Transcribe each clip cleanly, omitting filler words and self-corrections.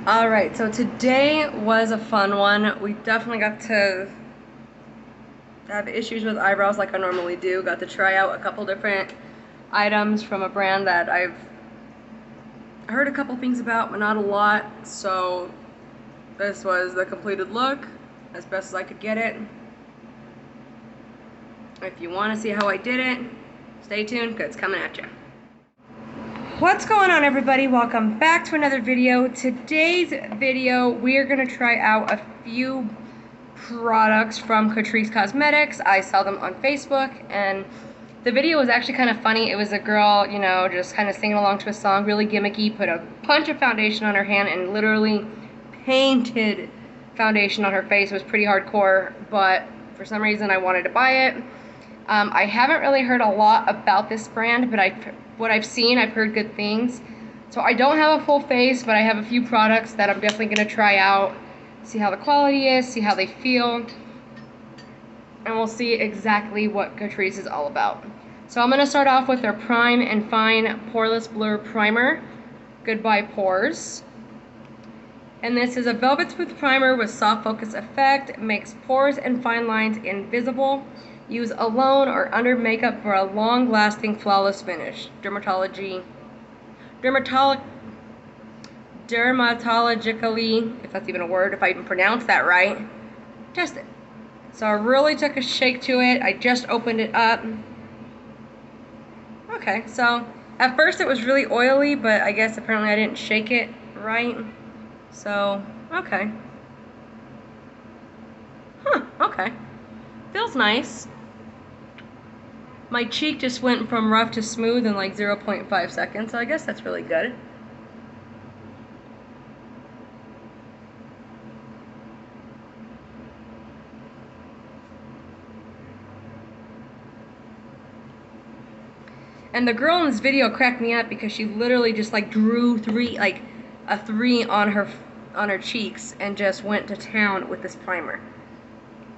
Alright, so today was a fun one. We definitely got to have issues with eyebrows like I normally do. Got to try out a couple different items from a brand that I've heard a couple things about, but not a lot. So this was the completed look, as best as I could get it. If you want to see how I did it, stay tuned, because it's coming at you. What's going on, everybody? Welcome back to another video. Today's video, we're going to try out a few products from Catrice Cosmetics. I saw them on Facebook, and the video was actually kind of funny. It was a girl, you know, just kind of singing along to a song, really gimmicky, put a bunch of foundation on her hand and literally painted foundation on her face. It was pretty hardcore, but for some reason I wanted to buy it. I haven't really heard a lot about this brand, but what I've seen, I've heard good things. So I don't have a full face, but I have a few products that I'm definitely going to try out, see how the quality is, see how they feel, and we'll see exactly what Catrice is all about. So I'm going to start off with their Prime and Fine Poreless Blur Primer, Goodbye Pores. And this is a velvet smooth primer with soft focus effect. It makes pores and fine lines invisible. Use alone or under makeup for a long-lasting, flawless finish. Dermatologically, if that's even a word, if I even pronounce that right, test it. So I really took a shake to it. I just opened it up. Okay, so at first it was really oily, but I guess apparently I didn't shake it right. So, okay. Okay. Feels nice. My cheek just went from rough to smooth in like 0.5 seconds, so I guess that's really good. And the girl in this video cracked me up because she literally just like drew a three on her cheeks and just went to town with this primer.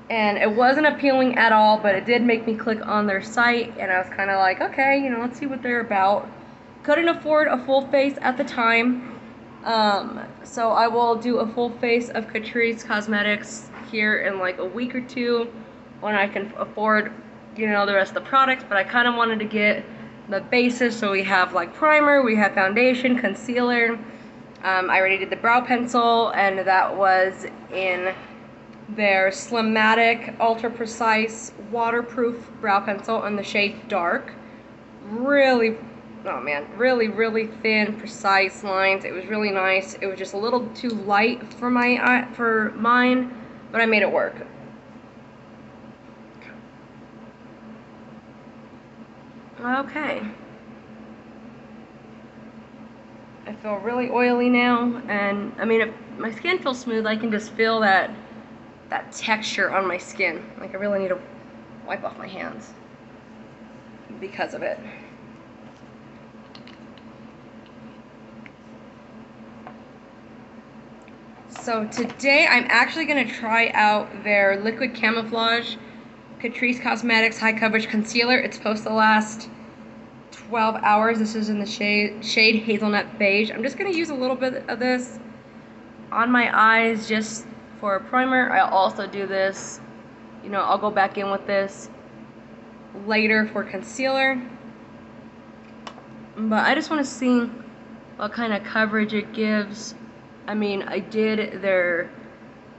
And it wasn't appealing at all, but it did make me click on their site, and I was kind of like, okay, you know, let's see what they're about. Couldn't afford a full face at the time, so I will do a full face of Catrice Cosmetics here in like a week or two when I can afford, you know, the rest of the products. But I kind of wanted to get the bases, so we have like primer, we have foundation, concealer. I already did the brow pencil, and that was in their Slimmatic Ultra Precise Waterproof Brow Pencil in the shade Dark. Really, oh man, really thin, precise lines. It was really nice. It was just a little too light for mine, but I made it work. Okay. I feel really oily now, and I mean, if my skin feels smooth, I can just feel that texture on my skin. Like, I really need to wipe off my hands because of it. So today I'm actually going to try out their Liquid Camouflage Catrice Cosmetics High Coverage Concealer. It's supposed to last 12 hours. This is in the shade Hazelnut Beige. I'm just going to use a little bit of this on my eyes just for a primer. I'll also do this, you know, I'll go back in with this later for concealer. But I just want to see what kind of coverage it gives. I mean, I did their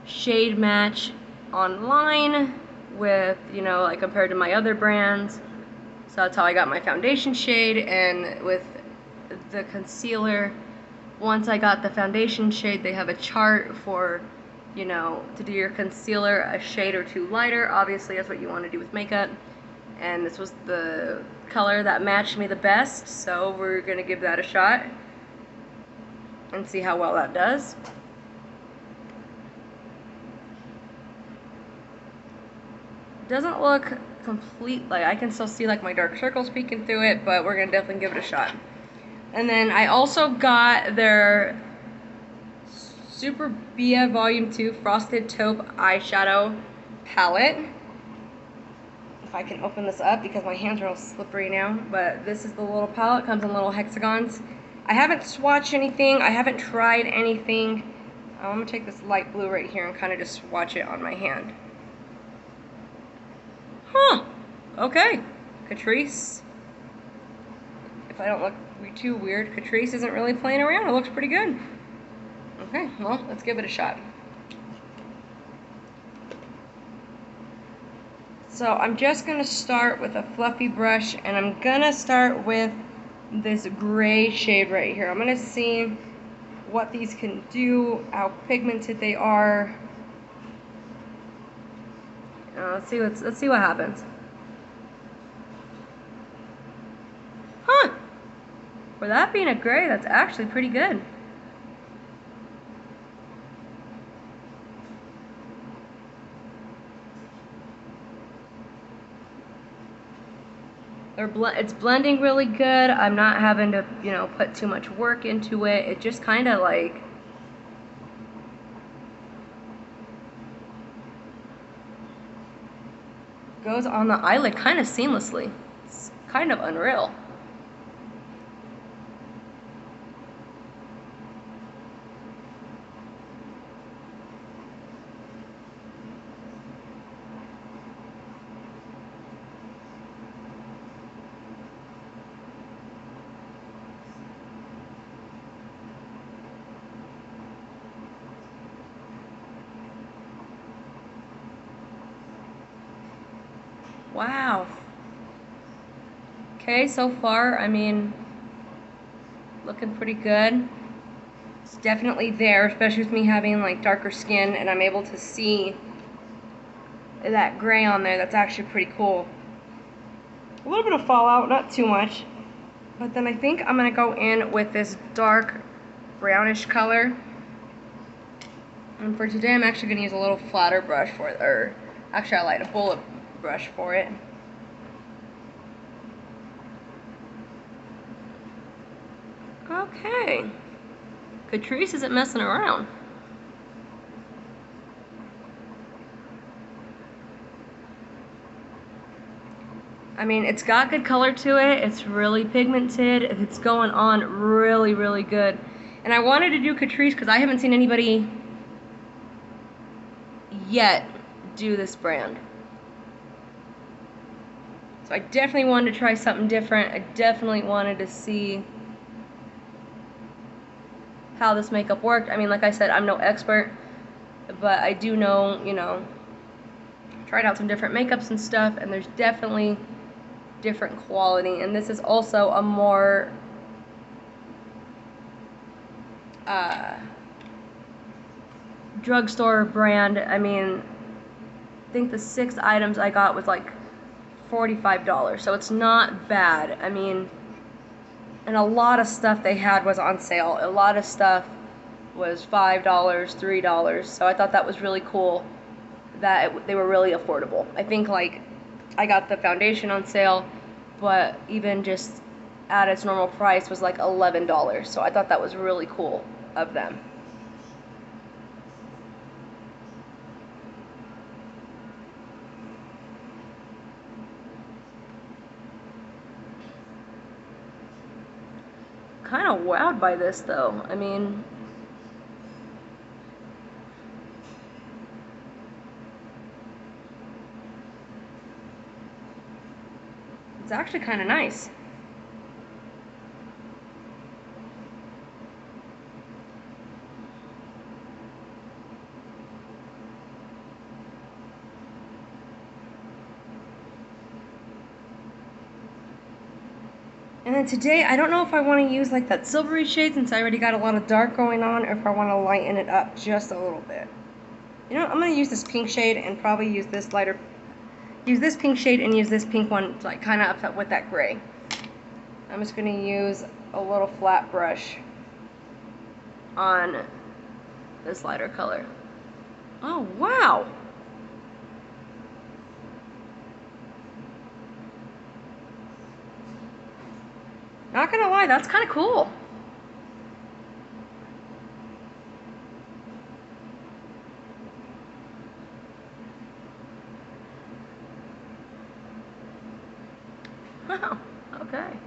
shade match online with, you know, like compared to my other brands. So that's how I got my foundation shade. And with the concealer, once I got the foundation shade, they have a chart for, you know, to do your concealer a shade or two lighter. Obviously, that's what you want to do with makeup. And this was the color that matched me the best, so we're going to give that a shot and see how well that does. Doesn't look complete, like I can still see like my dark circles peeking through it, but we're going to definitely give it a shot. And then I also got their Super Bia Volume 2 Frosted Taupe Eyeshadow Palette. If I can open this up because my hands are all slippery now. But this is the little palette. Comes in little hexagons. I haven't swatched anything. I haven't tried anything I'm gonna take this light blue right here and kind of just swatch it on my hand. Huh, okay. Catrice. If I don't look too weird, Catrice isn't really playing around. It looks pretty good. Okay, well, let's give it a shot. So I'm just gonna start with a fluffy brush, and I'm gonna start with this gray shade right here. I'm gonna see what these can do, how pigmented they are. Let's see what happens. Huh? For that being a gray, that's actually pretty good. It's blending really good. I'm not having to, you know, put too much work into it. It just kind of like goes on the eyelid kind of seamlessly. It's kind of unreal. Wow. Okay, so far, I mean, looking pretty good. It's definitely there, especially with me having like darker skin, and I'm able to see that gray on there. That's actually pretty cool. A little bit of fallout, not too much. But then I think I'm gonna go in with this dark brownish color. And for today, I'm actually gonna use a little flatter brush for it, or actually I like a bullet brush for it. Okay. Catrice isn't messing around. I mean, it's got good color to it. It's really pigmented. It's going on really, really good. And I wanted to do Catrice because I haven't seen anybody yet do this brand. So I definitely wanted to try something different. I definitely wanted to see how this makeup worked. I mean, like I said, I'm no expert, but I do know, you know, tried out some different makeups and stuff, and there's definitely different quality. And this is also a more drugstore brand. I mean, I think the 6 items I got was like $45, so it's not bad. I mean, and a lot of stuff they had was on sale. A lot of stuff was $5, $3, so I thought that was really cool that they were really affordable. I think like I got the foundation on sale, but even just at its normal price was like $11, so I thought that was really cool of them. Kind of wowed by this though. I mean, it's actually kind of nice. And then today, I don't know if I want to use like that silvery shade since I already got a lot of dark going on, or if I want to lighten it up just a little bit. You know what, I'm going to use this pink shade and probably use this lighter, use this pink shade and use this pink one to like kind of up with that gray. I'm just going to use a little flat brush on this lighter color. Oh, wow. Not gonna lie, that's kind of cool. Wow, okay.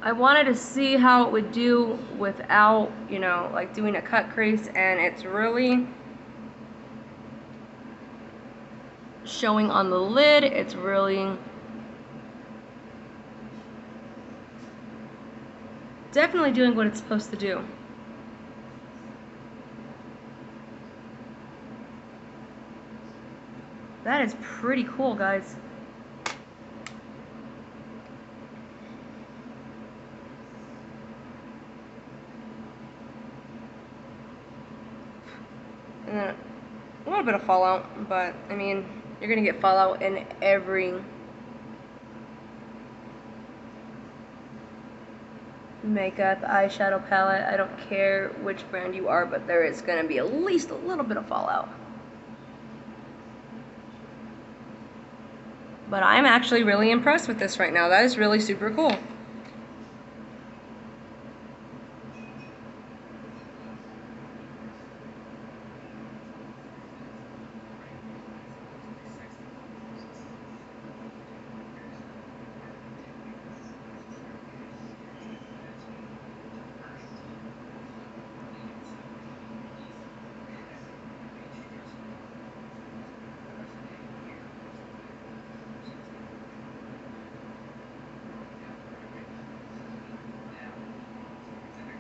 I wanted to see how it would do without, you know, like doing a cut crease, and it's really showing on the lid. It's really definitely doing what it's supposed to do. That is pretty cool, guys. And then a little bit of fallout, but I mean, you're gonna get fallout in every makeup, eyeshadow palette. I don't care which brand you are, but there is gonna be at least a little bit of fallout. But I'm actually really impressed with this right now. That is really super cool.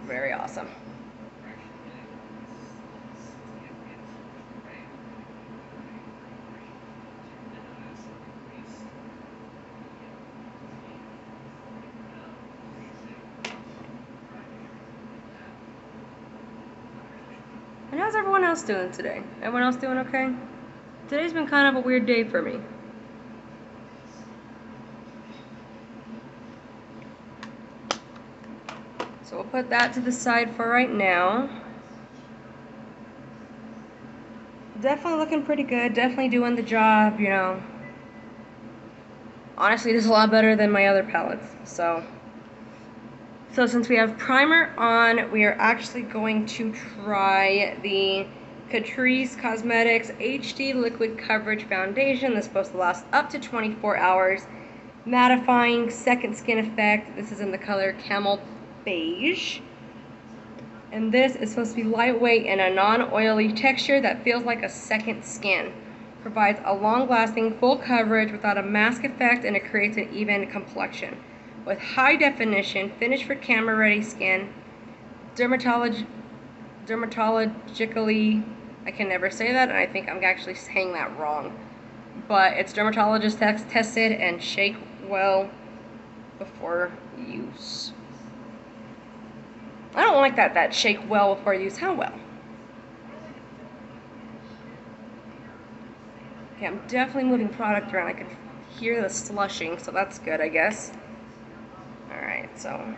Very awesome. And how's everyone else doing today? Everyone else doing okay? Today's been kind of a weird day for me. So we'll put that to the side for right now. Definitely looking pretty good. Definitely doing the job, you know. Honestly, this is a lot better than my other palettes. So since we have primer on, we are actually going to try the Catrice Cosmetics HD Liquid Coverage Foundation. This is supposed to last up to 24 hours. Mattifying second skin effect. This is in the color Camel Beige. And this is supposed to be lightweight and a non-oily texture that feels like a second skin. Provides a long-lasting full coverage without a mask effect, and it creates an even complexion. With high definition, finished for camera ready skin, dermatologically, I can never say that, and I think I'm actually saying that wrong. But it's dermatologist tested and shake well before use. I don't like that shake well before use. How well? Okay, I'm definitely moving product around. I can hear the slushing, so that's good, I guess. Alright, so.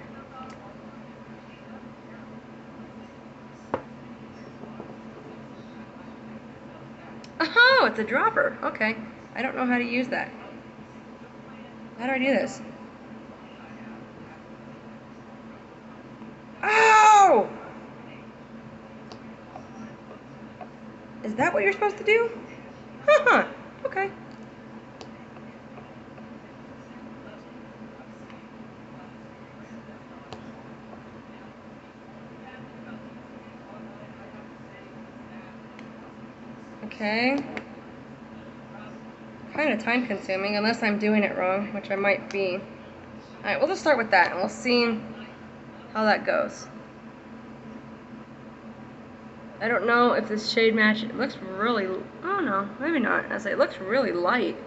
Oh, it's a dropper. Okay. I don't know how to use that. How do I do this? Oh! Is that what you're supposed to do? Huh. Okay. Okay. Kind of time consuming, unless I'm doing it wrong, which I might be. Alright, we'll just start with that, and we'll see how that goes. I don't know if this shade match, it looks really, oh no, maybe not. I say it looks really light.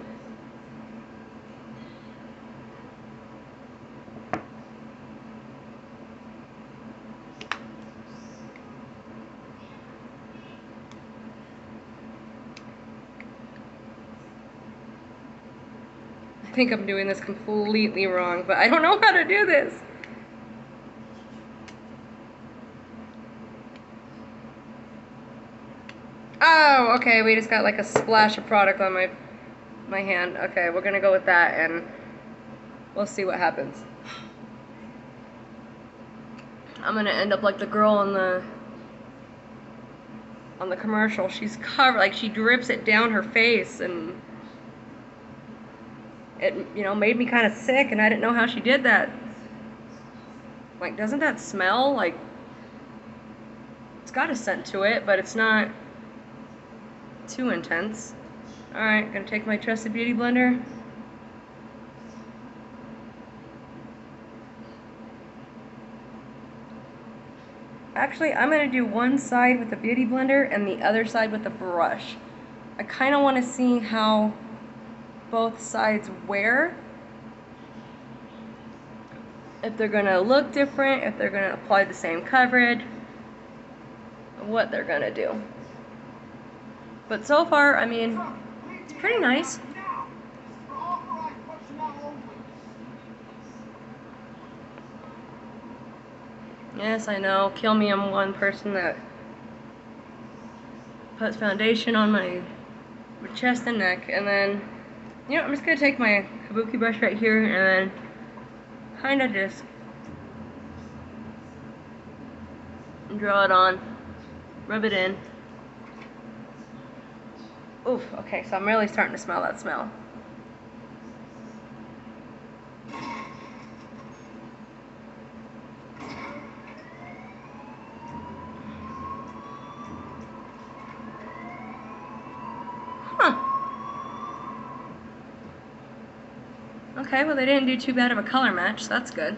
I think I'm doing this completely wrong, but I don't know how to do this. Oh, okay, we just got like a splash of product on my hand. Okay, we're gonna go with that, and we'll see what happens. I'm gonna end up like the girl on the commercial. She's covered, like she drips it down her face, and it, you know, made me kind of sick, and I didn't know how she did that. Like, doesn't that smell? Like, it's got a scent to it, but it's not too intense. Alright, gonna take my trusted beauty blender. Actually, I'm gonna do one side with the beauty blender and the other side with the brush. I kind of want to see how both sides wear. If they're gonna look different, if they're gonna apply the same coverage, what they're gonna do. But so far, I mean, it's pretty nice. Yes, I know. Kill me, I'm one person that puts foundation on my chest and neck, and then, you know, I'm just gonna take my kabuki brush right here and then kind of just draw it on, rub it in. Oof, okay, so I'm really starting to smell that smell. Huh. Okay, well they didn't do too bad of a color match, so that's good.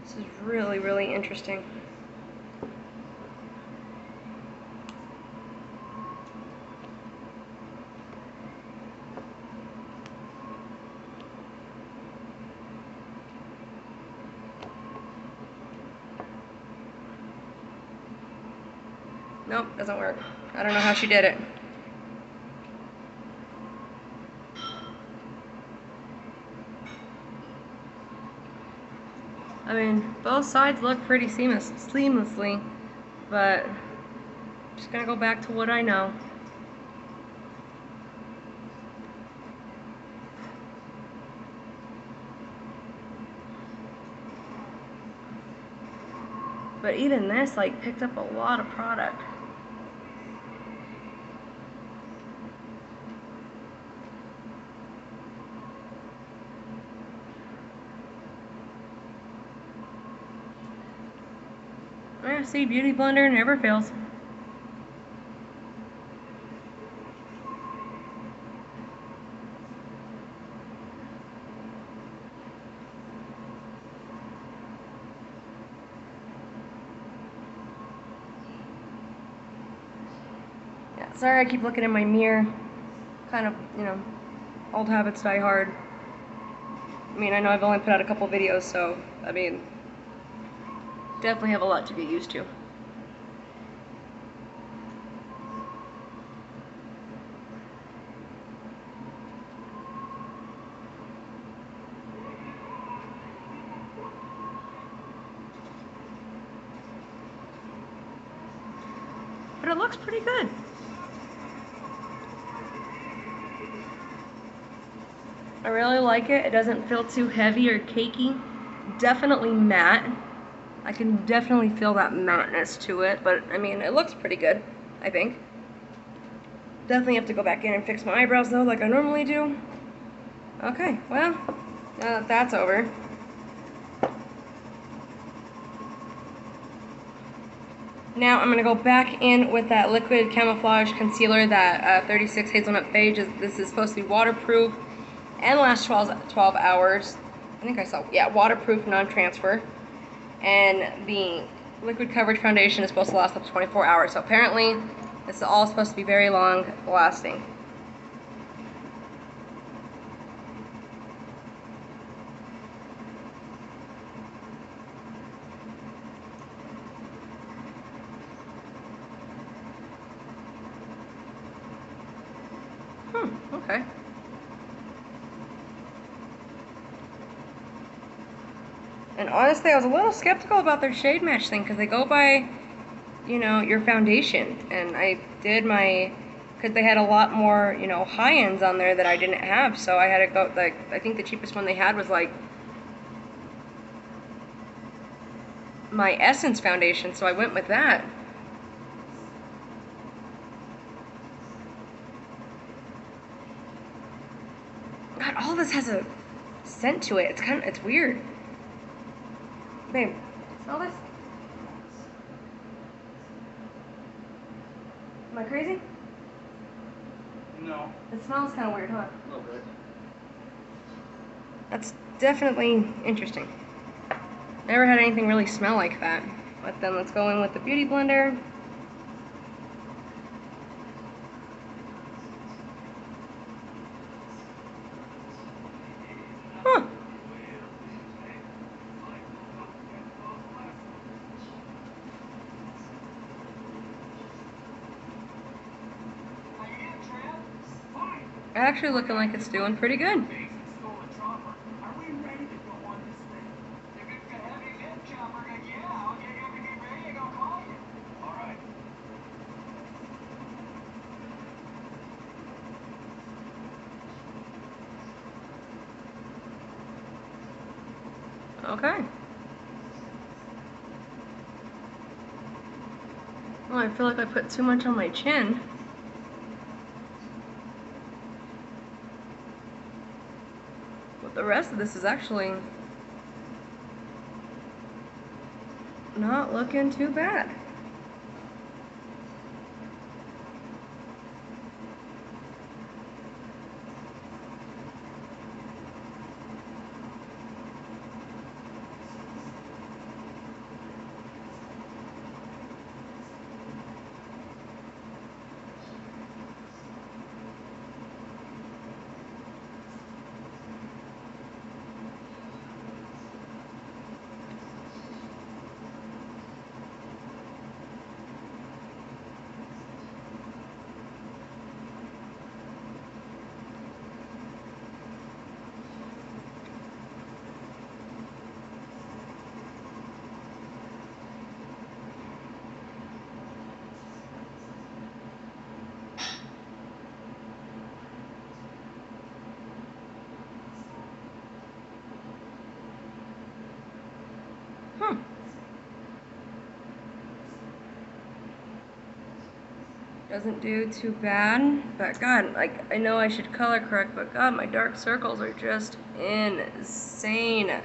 This is really, really interesting. Nope, doesn't work. I don't know how she did it. I mean, both sides look pretty seamlessly, but I'm just gonna go back to what I know. But even this, like, picked up a lot of product. Yeah, see, Beauty Blender never fails. Yeah, sorry I keep looking in my mirror. Kind of, you know, old habits die hard. I mean, I know I've only put out a couple videos, so, I mean, definitely have a lot to get used to. But it looks pretty good. I really like it. It doesn't feel too heavy or cakey. Definitely matte. I can definitely feel that matteness to it, but I mean, it looks pretty good, I think. Definitely have to go back in and fix my eyebrows though, like I normally do. Okay, well, now that that's over. Now I'm gonna go back in with that liquid camouflage concealer, that 36 Hazelnut Beige. This is supposed to be waterproof and last 12 hours. I think I saw, yeah, waterproof, non-transfer. And the liquid coverage foundation is supposed to last up to 24 hours. So apparently, this is all supposed to be very long lasting. Okay. And honestly, I was a little skeptical about their shade match thing, because they go by, you know, your foundation. And I did my, because they had a lot more, you know, high ends on there that I didn't have. So I had to go, like, I think the cheapest one they had was like my Essence foundation. So I went with that. God, all this has a scent to it. It's weird. Babe, smell this? Am I crazy? No. It smells kind of weird, huh? A little bit. That's definitely interesting. Never had anything really smell like that. But then let's go in with the Beauty Blender. Huh. Actually looking like it's doing pretty good. Okay. Well, I feel like I put too much on my chin. But the rest of this is actually not looking too bad. Doesn't do too bad, but God, like, I know I should color correct, but God, my dark circles are just insane. I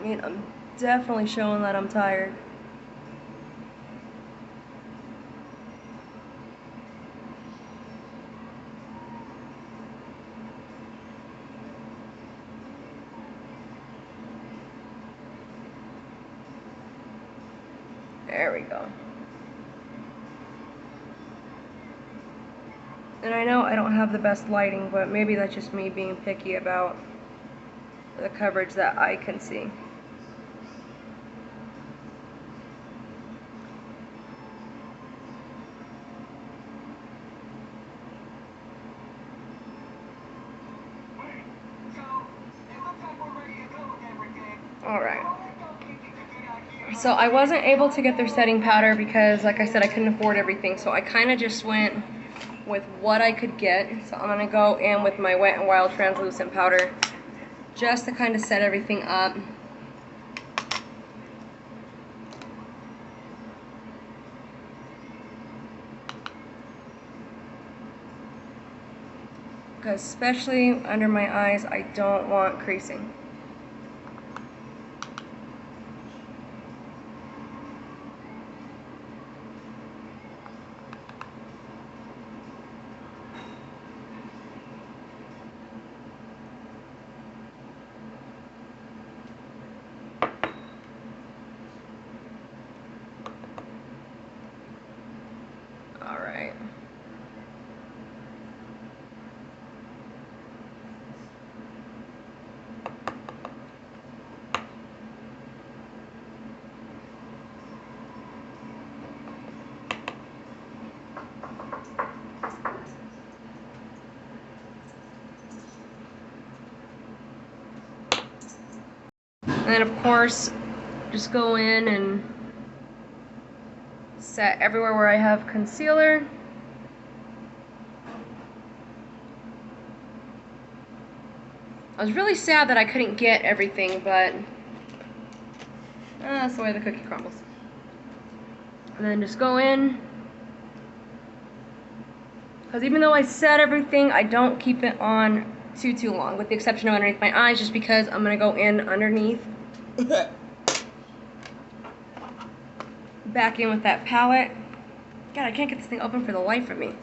mean, I'm definitely showing that I'm tired. There we go. And I know I don't have the best lighting, but maybe that's just me being picky about the coverage that I can see. Alright. So I wasn't able to get their setting powder because, like I said, I couldn't afford everything. So I kind of just went with what I could get. So I'm going to go in with my Wet n Wild translucent powder just to kind of set everything up. Because especially under my eyes, I don't want creasing. Alright. And then of course, just go in and set everywhere where I have concealer. I was really sad that I couldn't get everything, but that's the way the cookie crumbles. And then just go in. Because even though I set everything, I don't keep it on too long, with the exception of underneath my eyes, just because I'm going to go in underneath. Back in with that palette. God, I can't get this thing open for the life of me.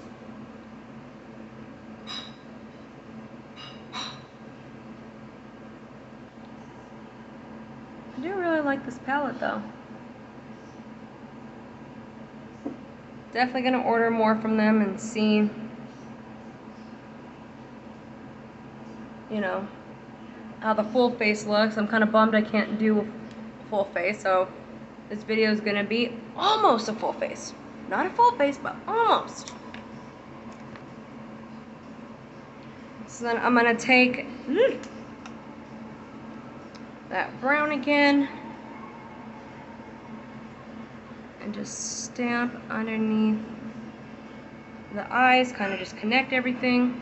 I do really like this palette though. Definitely gonna order more from them and see, you know, how the full face looks. I'm kind of bummed I can't do a full face, so this video is gonna be almost a full face. Not a full face, but almost. So then I'm gonna take that brown again and just stamp underneath the eyes, kind of just connect everything.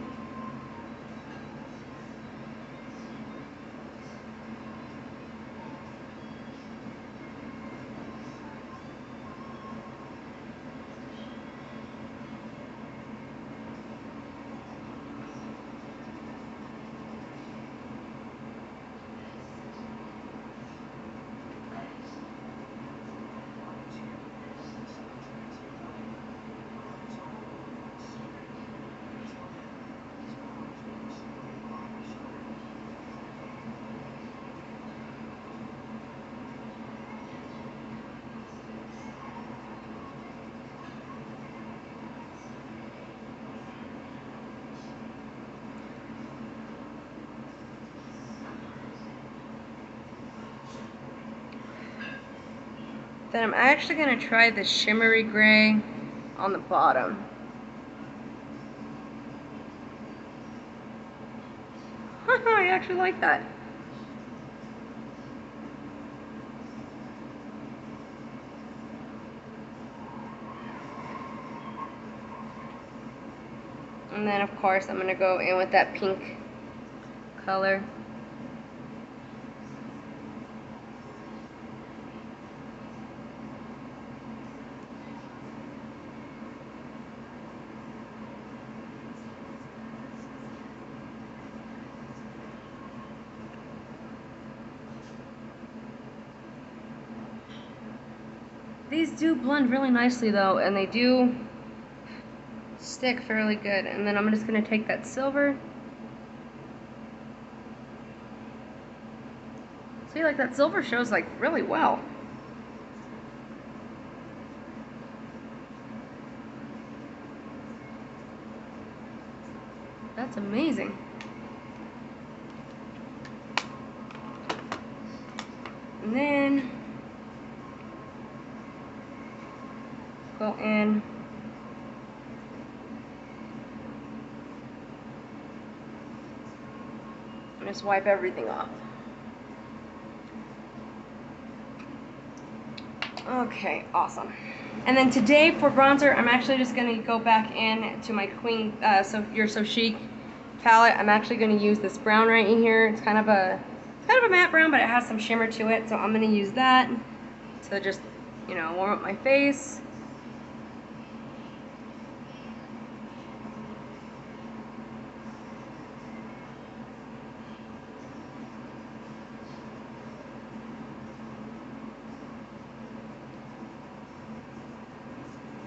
Then I'm actually going to try the shimmery gray on the bottom. I actually like that. And then of course I'm going to go in with that pink color. These do blend really nicely though, and they do stick fairly good. And then I'm just going to take that silver. See, like that silver shows like really well. That's amazing. And then go in and just wipe everything off. Okay, awesome. And then today for bronzer, I'm actually just going to go back in to my Queen You're So Chic palette. I'm actually going to use this brown right in here. It's kind of a matte brown, but it has some shimmer to it. So I'm going to use that to just, you know, warm up my face.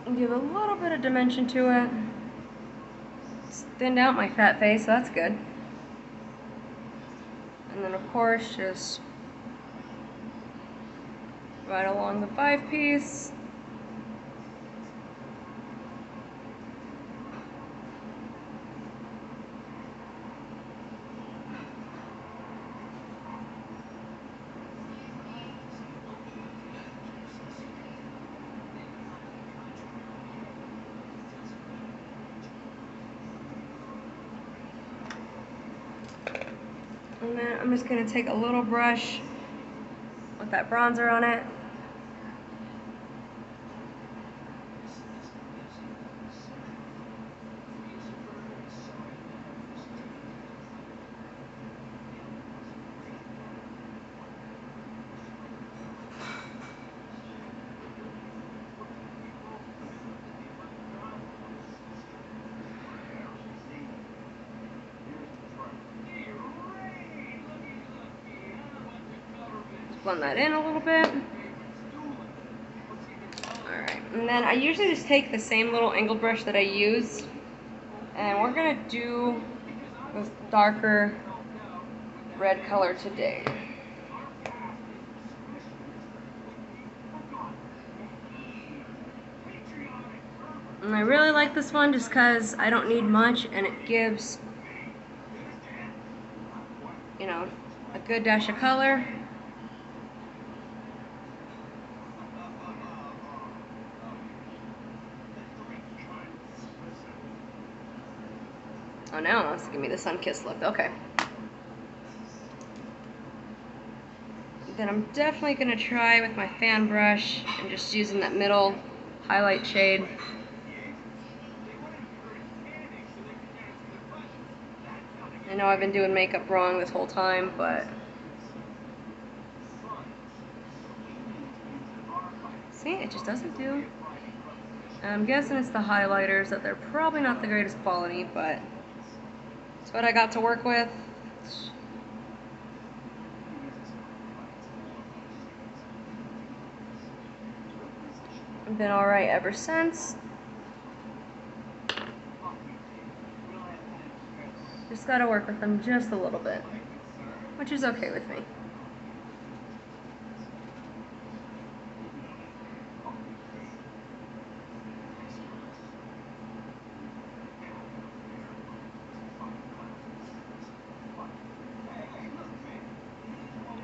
And give a little bit of dimension to it. It's thinned out my fat face, so that's good. And then of course just right along the 5-piece. And then I'm just going to take a little brush with that bronzer on it. blend that in a little bit. Alright, and then I usually just take the same little angle brush that I use, and we're going to do this darker red color today. And I really like this one just because I don't need much, and it gives, you know, a good dash of color. Oh, now it wants to give me the sun-kissed look. Okay. Then I'm definitely going to try with my fan brush and just using that middle highlight shade. I know I've been doing makeup wrong this whole time, but see, it just doesn't do. And I'm guessing it's the highlighters, that they're probably not the greatest quality, but it's what I got to work with. I've been alright ever since. Just gotta work with them just a little bit, which is okay with me.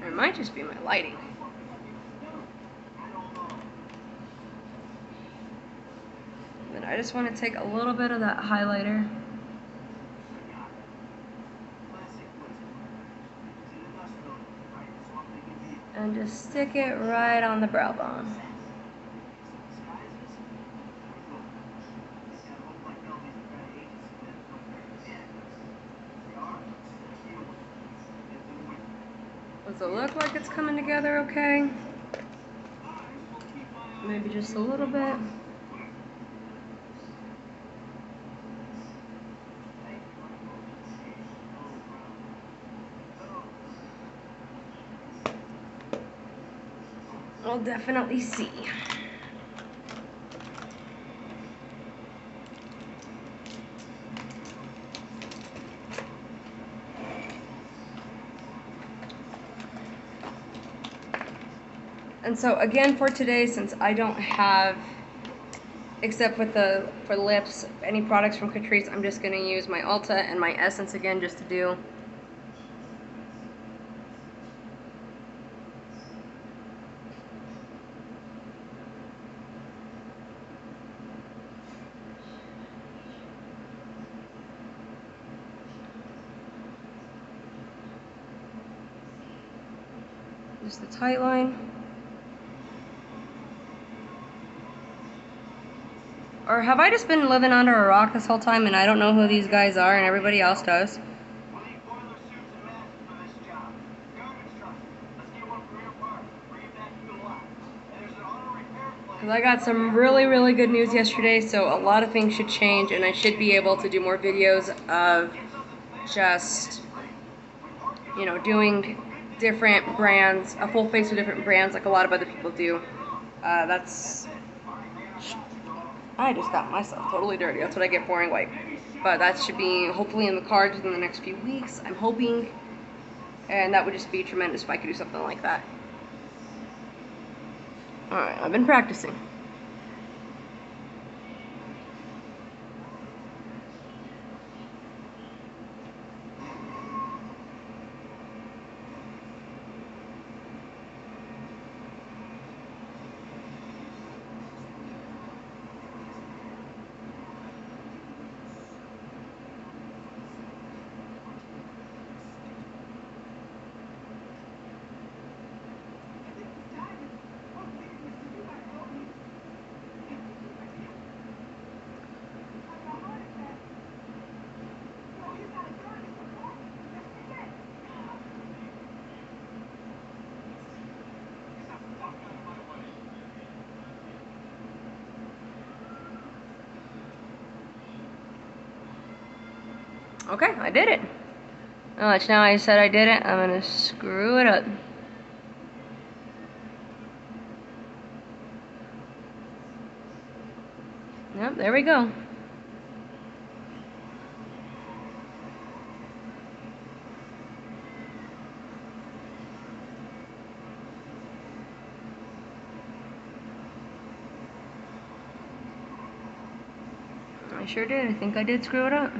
It might just be my lighting. Then I just want to take a little bit of that highlighter and just stick it right on the brow bone. Does it look like it's coming together okay? Maybe just a little bit. We'll definitely see. And so again for today, since I don't have, except for lips, any products from Catrice, I'm just going to use my Ulta and my Essence again just to do. Just a tight line. Or have I just been living under a rock this whole time and I don't know who these guys are and everybody else does? Because I got some really, really good news yesterday, so a lot of things should change and I should be able to do more videos of just, you know, doing different brands, a full face of different brands like a lot of other people do. I just got myself totally dirty. That's what I get pouring white. But that should be hopefully in the cards within the next few weeks. I'm hoping. And that would just be tremendous if I could do something like that. Alright, I've been practicing. Okay, I did it. Oh, it's now I said I did it. I'm gonna screw it up. Yep, there we go. I sure did. I think I did screw it up.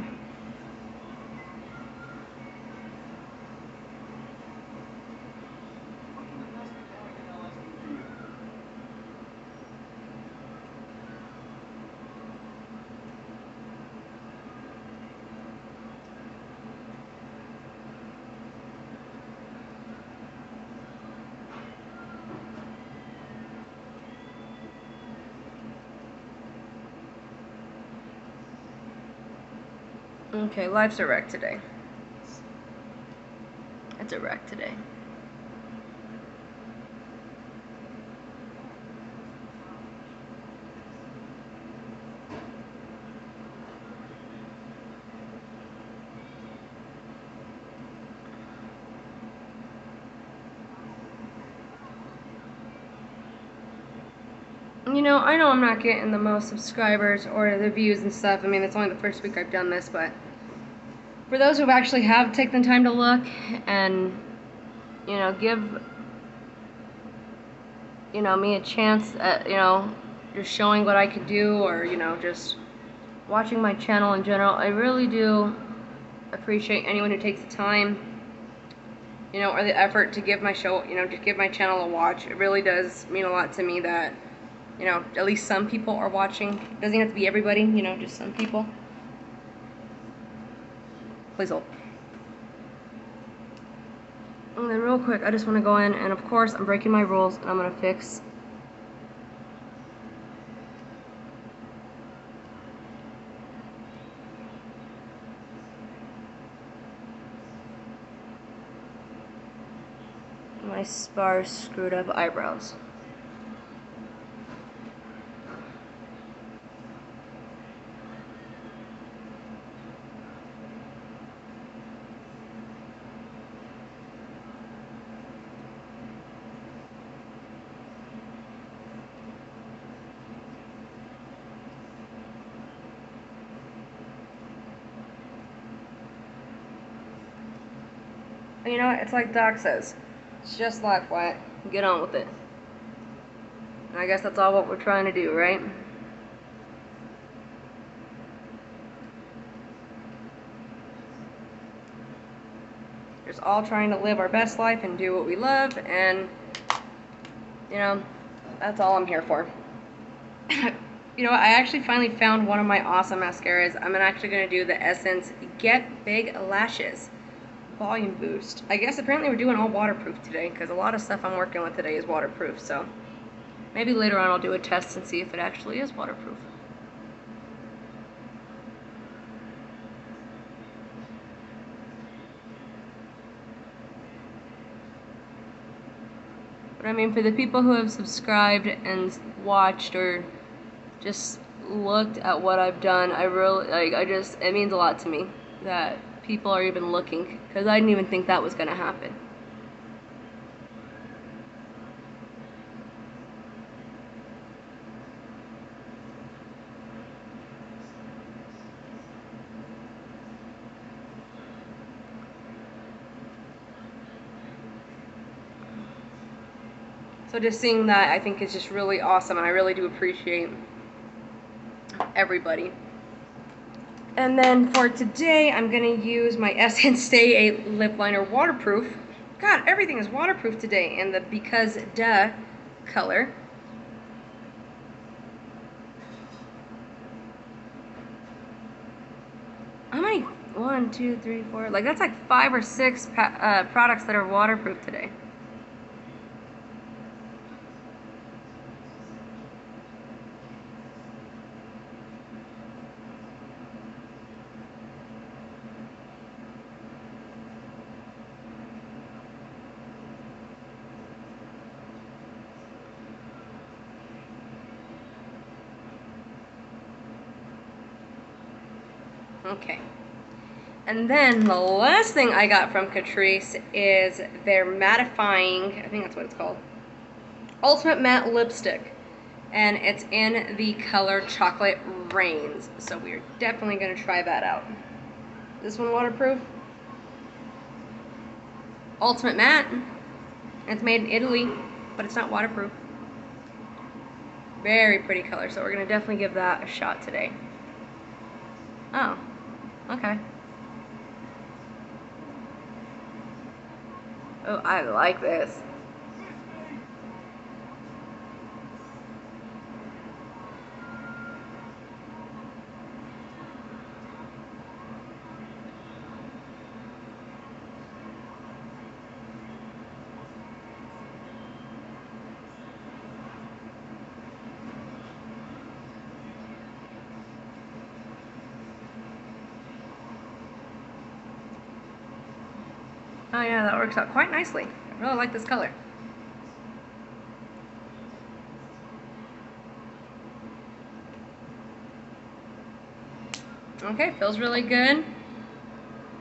Okay, life's a wreck today. It's a wreck today. You know, I know I'm not getting the most subscribers or the views and stuff. I mean, it's only the first week I've done this, but for those who actually have taken the time to look and, you know, give, you know, me a chance at, you know, just showing what I could do, or, you know, just watching my channel in general, I really do appreciate anyone who takes the time, you know, or the effort to give my show, you know, to give my channel a watch. It really does mean a lot to me that, you know, at least some people are watching. It doesn't have to be everybody, you know, just some people. Please hold. And then real quick, I just want to go in, and of course I'm breaking my rules, and I'm going to fix my sparse, screwed up eyebrows. You know, it's like Doc says, it's just like what, get on with it. And I guess that's all what we're trying to do, right? Just all trying to live our best life and do what we love, and, you know, that's all I'm here for. You know what, I actually finally found one of my awesome mascaras. I'm actually going to do the Essence Get Big Lashes Volume Boost. I guess apparently we're doing all waterproof today, because a lot of stuff I'm working with today is waterproof, so maybe later on I'll do a test and see if it actually is waterproof. But I mean, for the people who have subscribed and watched or just looked at what I've done, I really, like, it means a lot to me that people are even looking, because I didn't even think that was going to happen. So just seeing that, I think is just really awesome, and I really do appreciate everybody. And then for today, I'm going to use my Essence Stay 8 Lip Liner Waterproof. God, everything is waterproof today in the Because Duh color. How many? 1, 2, 3, 4. Like, that's like 5 or 6 products that are waterproof today. Okay. And then the last thing I got from Catrice is their mattifying, I think that's what it's called, Ultimate Matte Lipstick. and it's in the color Chocolate Rains. So we're definitely gonna try that out. This one waterproof. Ultimate Matte. It's made in Italy, but it's not waterproof. Very pretty color, so we're gonna definitely give that a shot today. Oh, okay. Oh, I like this. Oh yeah, that works out quite nicely. I really like this color. Okay, feels really good.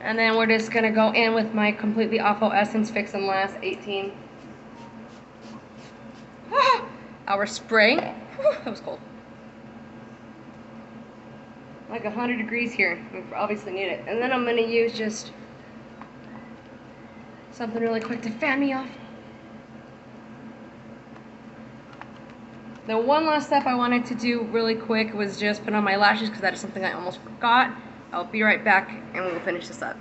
And then we're just gonna go in with my Completely Awful Essence Fix and Last 18 hour spray. Whew, that was cold. Like 100 degrees here. We obviously need it. And then I'm gonna use just something really quick to fan me off. The one last step I wanted to do really quick was just put on my lashes because that is something I almost forgot. I'll be right back and we will finish this up.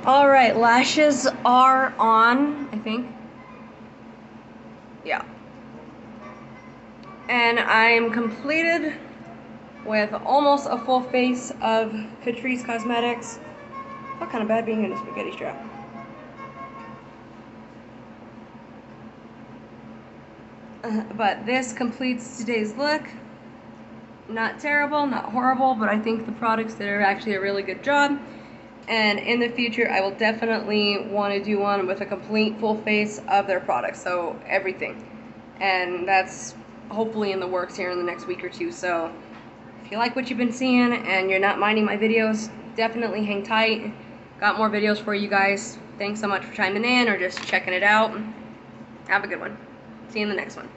Alright, lashes are on, I think. Yeah. And I'm completed with almost a full face of Catrice Cosmetics. Felt kind of bad being in a spaghetti strap. But this completes today's look. Not terrible, not horrible, but I think the products did actually a really good job. And in the future, I will definitely want to do one with a complete full face of their products, so everything. And that's hopefully in the works here in the next week or two. So if you like what you've been seeing and you're not minding my videos, definitely hang tight. Got more videos for you guys. Thanks so much for chiming in or just checking it out. Have a good one. See you in the next one.